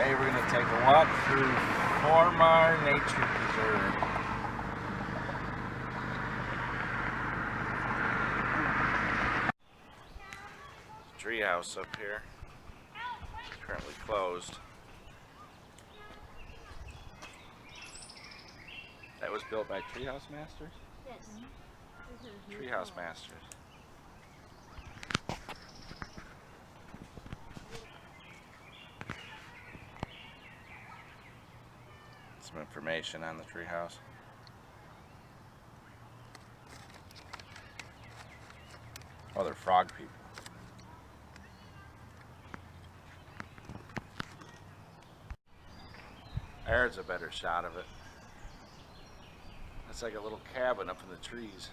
Today we're going to take a walk through Four-Mile Nature Preserve. Treehouse up here. It's currently closed. That was built by Treehouse Masters? Yes. Treehouse Masters. Some information on the treehouse. Oh, they're frog people. There's a better shot of it. It's like a little cabin up in the trees.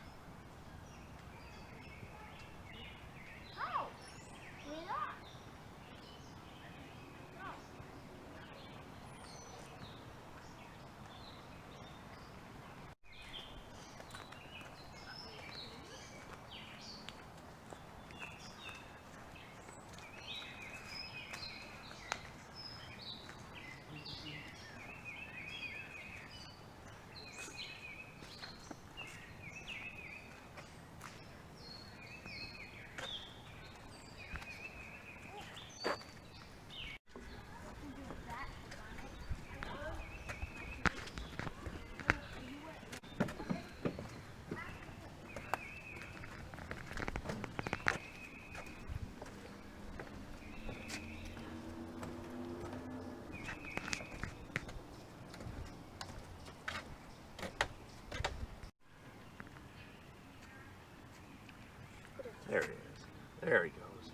There he is. There he goes.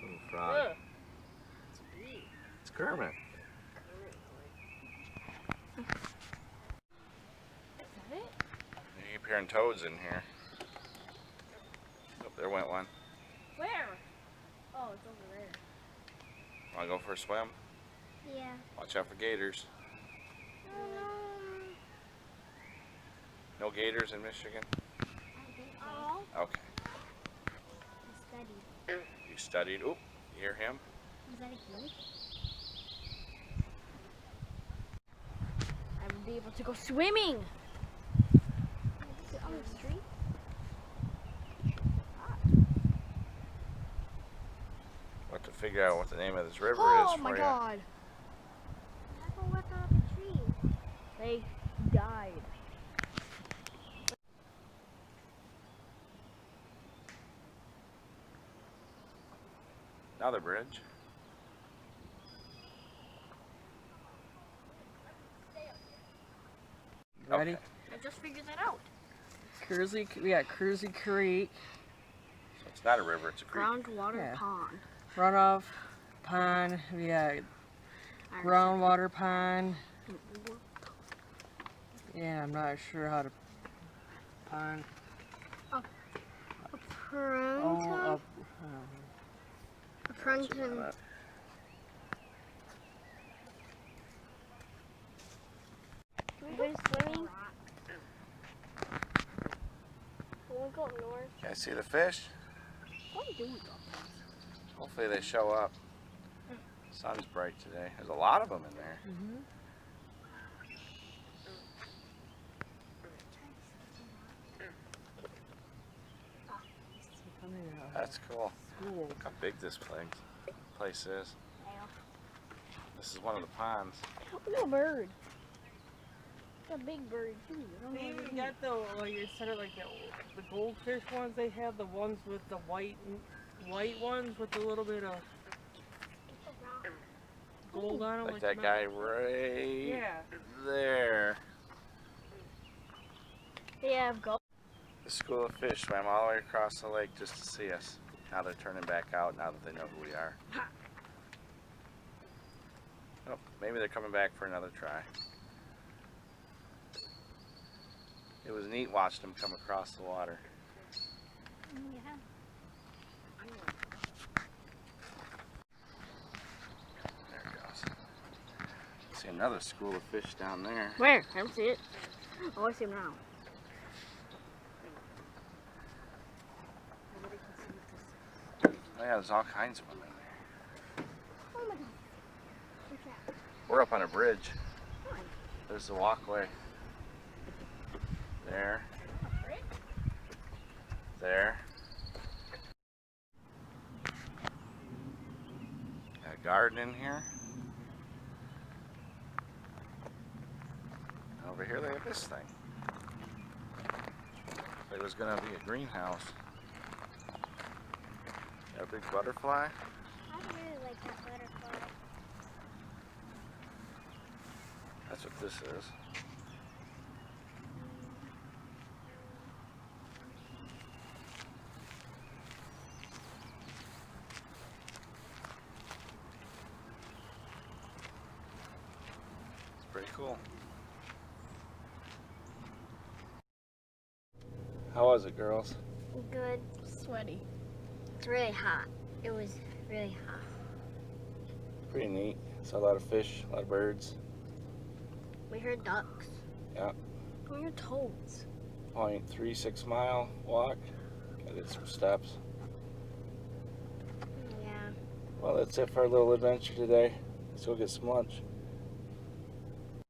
Little frog. It's Kermit. Is that it? You keep hearing toads in here. Oh, there went one. Where? Oh, it's over there. Want to go for a swim? Yeah. Watch out for gators. No gators in Michigan? Oh. Okay. You studied. Oop, you hear him? Is that a goat? I would be able to go swimming. Is it on the street? What to figure out what the name of this river is Oh for my you. God! What about the tree? They died. Another bridge. Ready? Okay. I just figured that out. We got Cruzy Creek, So it's not a river, it's a creek. Groundwater Yeah. pond. runoff pond, we got groundwater pond. Yeah, I'm not sure how to pond. Pruntum. Pruntum. Can we go swimming? Can we go north? Can I see the fish? What are you doing? Hopefully they show up. Sun's bright today. There's a lot of them in there. That's cool. Cool. Look how big this place is. This is one of the ponds. Look at a bird. It's a big bird too. I don't know They what it even is. got the, like you said, like the goldfish ones. They have the ones with the white ones with a little bit of gold on them. Like that guy right there. They have gold. The school of fish swam all the way across the lake just to see us. Now they're turning back out now that they know who we are. Oh, maybe they're coming back for another try. It was neat watching them come across the water. Yeah. There it goes. See another school of fish down there. Where? I don't see it. Oh, I see him now. Oh yeah, there's all kinds of them in there. Oh my God. What's that? We're up on a bridge. There's the walkway. There. There. Got a garden in here. Over here they have this thing. It was gonna be a greenhouse. Got a big butterfly. I really like that butterfly. That's what this is. It's pretty cool. How was it, girls? Good. Sweaty. It's really hot. It was really hot. Pretty neat. Saw a lot of fish, a lot of birds. We heard ducks. Yeah. We heard toads. 0.36 mile walk. I did some steps. Yeah. Well, that's it for our little adventure today. Let's go get some lunch.